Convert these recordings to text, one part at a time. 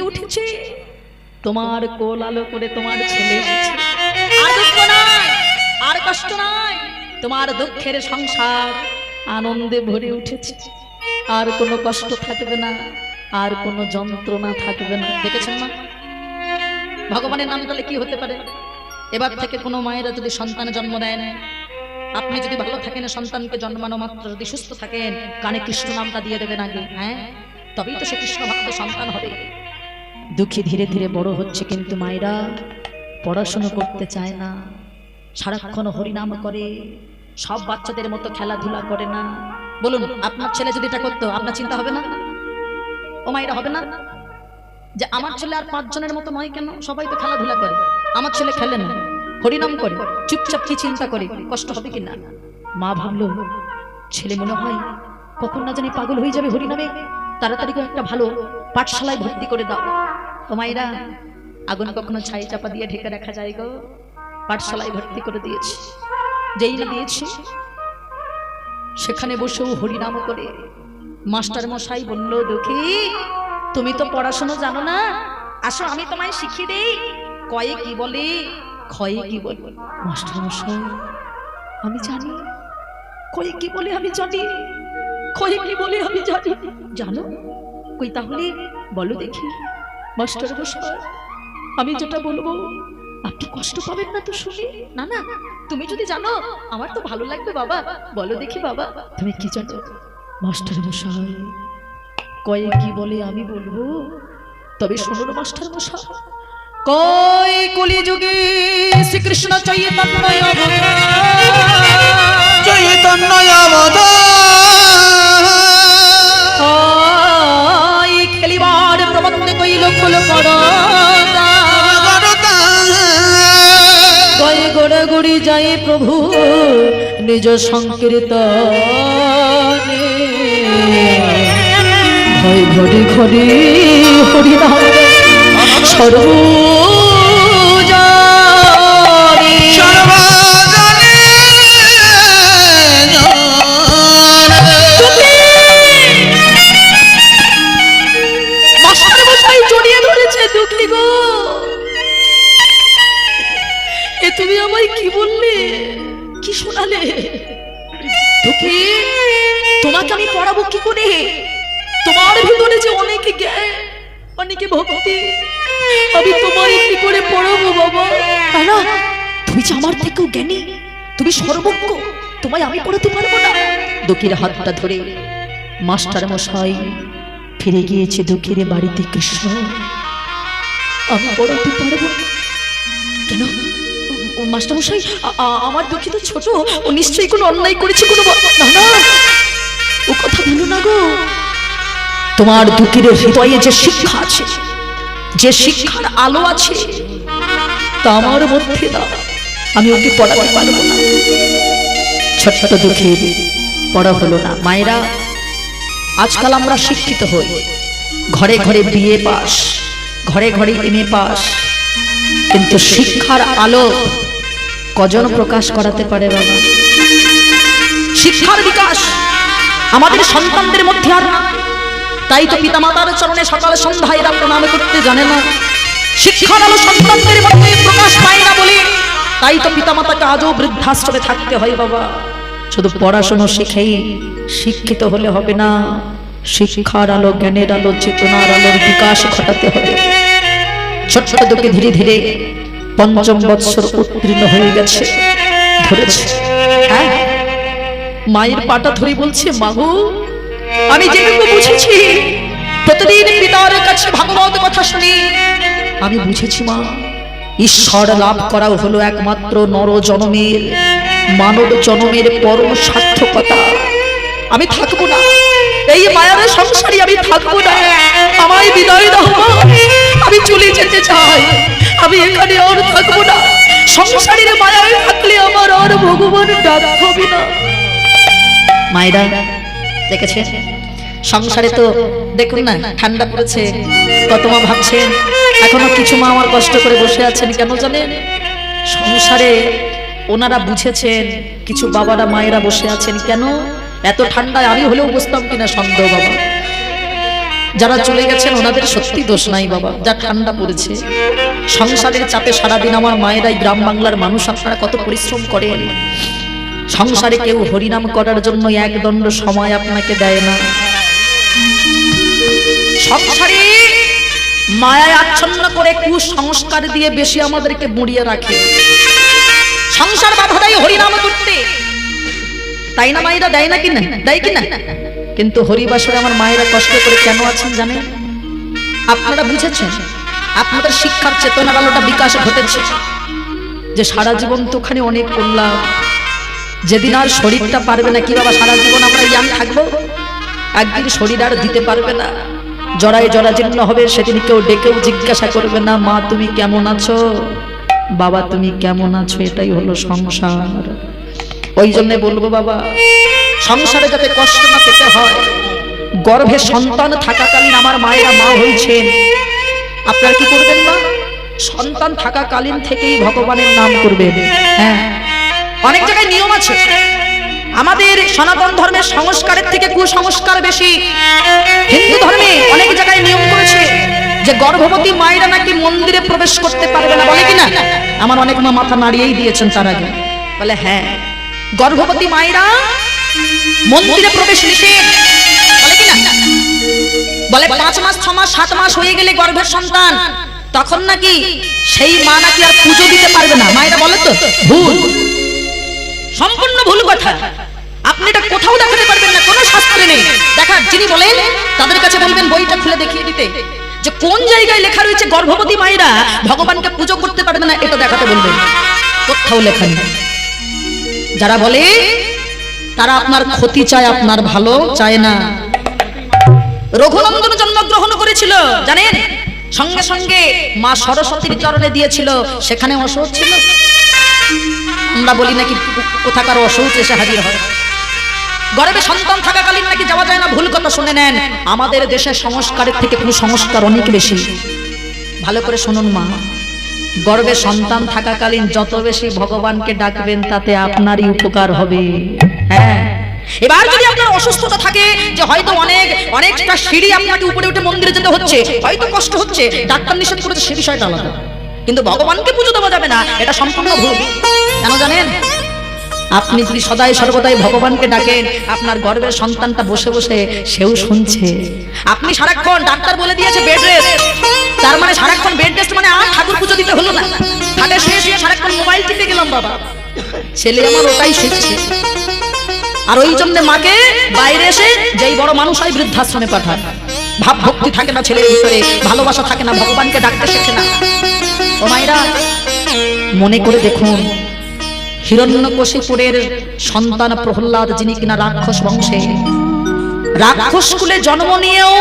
উঠেছে, তোমার কোল আলো করে তোমার ছেলে এসেছে। আর দুঃখ নাই, আর কষ্ট নাই, তোমার দুঃখের সংসার আনন্দে ভরে উঠেছে। আর কোনো কষ্ট থাকবে না, আর কোনো যন্ত্রণা থাকবে না। দেখেছেন না ভগবানের নাম তাহলে কি হতে পারে? এবার থেকে কোনো মায়েরা যদি সন্তান জন্ম দেন, আপনি যদি ভালো থাকেন, সন্তানকে জন্মানো মাত্র যদি সুস্থ থাকেন, কানে কৃষ্ণ নামটা দিয়ে দেবেন আগে, হ্যাঁ, তবেই তো সে কৃষ্ণ ভক্ত সন্তান হবে। দুঃখী ধীরে ধীরে বড় হচ্ছে, কিন্তু মায়েরা পড়াশোনা করতে চায় না, সারাক্ষণ হরিনাম করে, সব বাচ্চাদের মতো খেলাধুলা করে না। বলুন আপনার ছেলে যদি এটা করতো, আপনার চিন্তা হবে না? ও মায়েরা হবে না যে আমার ছেলে আর 5 জনের মতো নয় কেন? সবাই তো খেলাধুলা করে, আমার ছেলে খেলে না, হরিনাম করে, চুপচাপ কি চিন্তা করে, কষ্ট হবে কিনা? মা ভাবলো ছেলে মনে হয় কখন না জানি পাগল হয়ে যাবে হরিনামে, তাড়াতাড়ি করে একটা ভালো পাঠশালায় ভর্তি করে দাও। ও মায়েরা, আগুন কখনো ছাই চাপা দিয়ে ঢেকে রাখা যায় গো? পাঠশালায় ভর্তি করে দিয়েছি। যেই না দিয়েছি সেখানে বসেও হরিনাম করে। মাস্টার মশাই বলল, দুঃখী তুমি তো পড়াশোনা জানো না, আসো আমি তোমায় শিখিয়ে দেই, কয়ে কি বলে ক্ষয়ে কি বলে। মাস্টার মশাই আমি জানি, কয়ে কি বলে আমি জানি, ক্ষয়ে কি বলে আমি জানি। জানো? কই তাহলে বলো দেখি। মাস্টার মশাই আমি যেটা বলবো আপনি কষ্ট পাবেন না তো শুনি? না না, তুমি যদি জানো আমার তো ভালো লাগবে বাবা, বলো দেখি বাবা তুমি কি জানো। মাস্টার মশাই কয়ে কি বলে আমি বলবো, তবে শুনুন মাস্টার মশাই। কয় কলিযুগে শ্রীকৃষ্ণ চৈতন্য চৈতন্য অবতার খেলিবার প্রবন্ধে কইল ফুল গয়ে গড়ে গড়ি যায় প্রভু নিজ সংকীর্তনে, ভয় ঘড়ি ঘড়ি হরিনাম সর্বজনে সর্বজনে মাস্টার মশাই জড়িয়ে ধরেছে। দুঃখী গো, এ তুমি আমায় কি বললে, কি শোনালে? দুঃখী তোমাকে আমি পড়াবো কি করে? তোমার ভিতরে যে অনেক জ্ঞান, অনেকে ভক্তি, আমি তোমায় কি করে পড়াবো বাবা? না, তুমি যে আমার থেকেও জ্ঞানী, তুমি সর্বজ্ঞ, তোমায় আমি পড়াতে পারবো না। দুঃখীর হাতটা ধরে মাস্টার মশাই ফিরে গিয়েছে দুঃখীর বাড়িতে। কৃষ্ণ আমি পড়াতে পারবো না। কেন মাস্টার মশাই? আমার দুঃখী তো ছোট, ও নিশ্চয়ই কোনো অন্যায় করেছে, কোনো না না, ও কথা বলো না গো। তোমার দুঃখীর হৃদয়ে যে শিক্ষা আছে, যে শিক্ষার আলো আছে, তা আমার মধ্যে দাও, আমি ওকে পড়াতে পারবো না। ছোট্ট দুঃখীর পড়া হলো না। মায়েরা আজকাল আমরা শিক্ষিত হই, ঘরে ঘরে বিএ পাস, ঘরে ঘরে এমএ পাস, কিন্তু শিক্ষার আলো কজন প্রকাশ করাতে পারে বাবা? শিক্ষার বিকাশ আমাদের সন্তানদের মধ্যে আর না, তাই তো পিতামাতার চরণে সকাল সন্ধ্যায় এরা প্রণাম করতে জানে না। শিক্ষার আলো সন্তানদের মধ্যে প্রকাশ পায় না বলে তাই তো পিতামাতাকে আজও বৃদ্ধাশ্রমে থাকতে হয় বাবা। শুধু পড়াশোনা শিখেই শিক্ষিত হলে হবে না, শিক্ষার আলো, জ্ঞানের আলো, চেতনার আলোর বিকাশ ঘটাতে হবে। ছোট্ট দুঃখে ধীরে ধীরে ৫ম বৎসর উত্তীর্ণ হয়ে গেছে, ধরেছে। হ্যাঁ, মায়ের পাটা ধরে বলছে, মাগো আমি যেটুকু বুঝেছি, প্রতিদিন পিতার কাছে ভাগবত কথা শুনি, আমি বুঝেছি মা, ঈশ্বর লাভ করা হলো একমাত্র নর জন্মের, মানব জন্মের পরম সার্থকতা। আমি থাকবো না এই মায়ার সংসারে, আমি থাকবো না, আমায় বিদায় দাও, আমি চলে যেতে চাই, আমি এখানে আর থাকবো না। সংসারের মায়ায় থাকলে আমার আর ভগবান ডাক হবে না। মায়েরা দেখেছে সংসারে তো দেখুন না, ঠান্ডা পড়েছে, কত মা ভাবছেন, এখনো কিছু মা আমার কষ্ট করে বসে আছেন কেন জানেন? সংসারে ওনারা বুঝেছেন, কিছু বাবারা মায়েরা বসে আছেন কেন? এত ঠান্ডায় আমি হলেও বসতাম কিনা সন্দেহ বাবা। যারা চলে গেছেন ওনাদের সত্যি দোষ নাই বাবা, যা ঠান্ডা পড়েছে সংসারের চাপে সারাদিন আমার মায়েরাই, গ্রাম বাংলার মানুষ আপনারা কত পরিশ্রম করেন। সংসারে কেউ হরিনাম করার জন্য এক দণ্ড সময় আপনাকে দেয় না। সংসারে মায়ায় আচ্ছন্ন করে কুসংস্কার দিয়ে বেশি আমাদেরকে মুড়িয়ে রাখে। সংসার বাধা দেয় হরিনাম করতে, তাই না মায়েরা? দেয় না কিনা? দেয় কিনা? কিন্তু হরিবাসরে আমার মায়েরা কষ্ট করে কেন আছেন জানেন? আপনারা বুঝেছেন? আপনাদের শিক্ষার চেতনার আলোটা বিকাশ ঘটেছে যে সারা জীবন তো ওখানে অনেক করলাম, যেদিন আর শরীরটা পারবে না, কি বাবা সারা জীবন আমরা ইয়াং থাকবো, একদিন শরীর আর দিতে পারবে না, জরায় জরাজীর্ণ হবে, সেদিন কেউ ডেকেও জিজ্ঞাসা করবে না মা তুমি কেমন আছো, বাবা তুমি কেমন আছো। এটাই হলো সংসার। ওই জন্য বলবো বাবা, সংসারে যাতে কষ্ট না পেতে হয়, গর্ভে সন্তান থাকাকালীন আমার মায়েরা মা হয়েছেন, আপনারা কি করবেন না? সন্তান থাকাকালীন থেকেই ভগবানের নাম করবেন। হ্যাঁ, অনেক জায়গায় নিয়ম আছে, আমাদের সনাতন ধর্মের সংস্কারের থেকে কুসংস্কার বেশি। হিন্দু ধর্মে অনেক জায়গায় নিয়ম করেছে যে গর্ভবতী মায়েরা নাকি মন্দিরে প্রবেশ করতে পারবে না, বলে কিনা? আমার অনেক মা মাথা নাড়িয়েই দিয়েছেন তার আগে, বলে হ্যাঁ গর্ভবতী মায়েরা মন্দিরে প্রবেশ নিষেধ, বলে কিনা? বলে 5 মাস 6 মাস 7 মাস হয়ে গেলে গর্ভের সন্তান, তখন নাকি সেই মা নাকি আর পুজো দিতে পারবে না। মায়েরা বলে তো ভুল, সম্পূর্ণ ভুল কথা। আপনি এটা কোথাও দেখাতে পারবেন না, কোনো শাস্ত্রে নেই। দেখা যিনি বলেন তাদের কাছে বলবেন বইটা খুলে দেখিয়ে দিতে যে কোন জায়গায় লেখা রয়েছে গর্ভবতী মায়েরা ভগবানকে পুজো করতে পারবে না, এটা দেখাতে বলবেন। কোথাও লেখা নেই। যারা বলে তারা আপনার ক্ষতি চায়, আপনার ভালো চায় না। রঘুনন্দন জন্মগ্রহণ করেছিল জানেন, সঙ্গে সঙ্গে মা সরস্বতীর চরণে দিয়েছিল, সেখানে অসৌচ ছিল। আমরা বলি নাকি কোথাকার অসৌচ এসে হাজির হয়। গর্ভে সন্তান থাকাকালীন নাকি যাওয়া যায় না, ভুল কথা শুনে নেন। আমাদের দেশের সংস্কারের থেকে কুসংস্কার অনেক বেশি। ভালো করে শুনুন মা, গর্ভে সন্তান থাকাকালীন যত বেশি ভগবানকে ডাকবেন তাতে আপনারই উপকার হবে। হ্যাঁ, এবার যদি আপনার অসুস্থতা থাকে যে হয়তো অনেকটা সিঁড়ি আপনাকে উপরে উঠে মন্দিরে যেতে হচ্ছে, হয়তো কষ্ট হচ্ছে, ডাক্তার নিষেধ করেছে, সে বিষয়টা আলাদা। কিন্তু ভগবানকে পুজো দেওয়া যাবে না, এটা সম্পূর্ণ ভুল। কেন জানেন? আপনি যদি সদাই সর্বদাই ভগবানকে ডাকেন, আপনার গর্ভের সন্তানটা বসে বসে সেও শুনছে। আপনি সারাক্ষণ ডাক্তার বলে দিয়েছে বেড রেস্ট, তার মানে সারাক্ষণ বেড রেস্ট মানে আর ঠাকুর পুজো দিতে হলো না, খাটে শুয়ে শুয়ে সারাক্ষণ মোবাইল টিপে গেলাম বাবা, ছেলে আমার ওটাই শিখছে। আর ওই জন্য মাকে বাইরে এসে যেই বড় মানুষ হয় বৃদ্ধাশ্রমে পাঠায়। ভাব ভক্তি থাকে না ছেলের ভিতরে, ভালোবাসা থাকে না, ভগবানকে ডাকতে শেখে না। ও মায়েরা মনে করে দেখুন, হিরণ্যকশিপুরের সন্তান প্রহ্লাদ, যিনি কিনা রাক্ষস বংশে, রাক্ষস কুলে জন্ম নিয়েও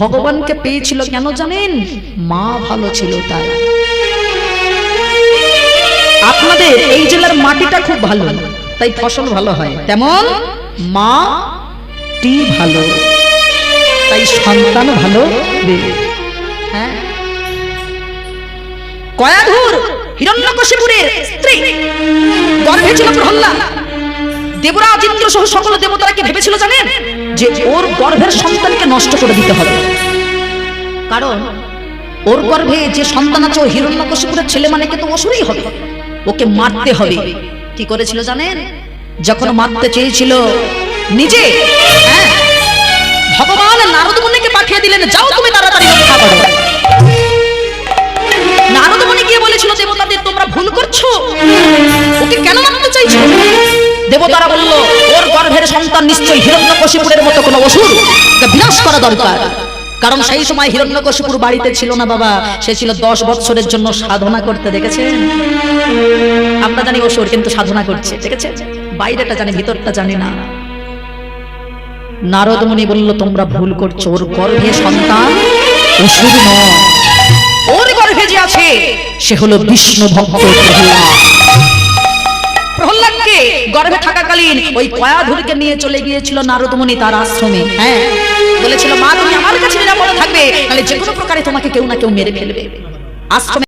ভগবানকে পেয়েছিল। কেন জানেন? মা ভালো ছিল তাই। আপনাদের এই জেলার মাটিটা খুব ভালো, তাই ফসল ভালো হয়, তেমন মাটি ভালো, তাই সন্তান ভালো। হ্যাঁ, কয়াধুর হিরণ্যকশিপুরের স্ত্রী, গর্ভে ছিল প্রহ্লাদ। দেবরাজ ইন্দ্র সহ সকল দেবতারা কি ভেবেছিল জানেন? যে ওর গর্ভের সন্তানকে নষ্ট করে দিতে হবে, কারণ ওর গর্ভে যে সন্তান আছে ও হিরণ্যকশিপুরের ছেলে মানে কিন্তু অসুরই হবে, ওকে মারতে হবে। কি করেছিল জানেন? যখন মারতে চেয়েছিল নিজে, হ্যাঁ, ভগবান নারদ মুনিকে পাঠিয়ে দিলেন, যাও তুমি তাড়াতাড়ি রক্ষা করো। নারদ মুনি গিয়ে বলেছিল দেবতাদের তোমরা ভুল করছো, ওকে কেন মারতে চাইছো? দেবতারা বলল ওর গর্ভের সন্তান নিশ্চয়ই হিরণ্যকশিপুরের মতো কোনো অসুর, ওকে বিনাশ করা দরকার। কারণ সেই সময় হিরণ্যকশিপুর বাড়িতে ছিল না বাবা, সে ছিল 10 বছরের জন্য সাধনা করতে। দেখেছেন? আমরা জানি অসুর, কিন্তু সাধনা করছে, দেখেছেন? বাইরেটা জানি, ভিতরটা জানি না। নারদ মুনি বলল তোমরা ভুল করছো, ওর গর্ভে সন্তান অসুর নয়, ওর গর্ভে যে আছে সে হলো বিষ্ণু ভক্ত প্রহ্লাদকে গর্ভে থাকাকালীন ওই কয়াধুরকে নিয়ে চলে গিয়েছিল নারদ মুনি তার আশ্রমে। হ্যাঁ, বলেছিল মা তুমি আমার কাছে নিরাপদে থাকবে, তাহলে যে কোনো প্রকারে তোমাকে কেউ না কেউ মেরে ফেলবে। আশ্রমে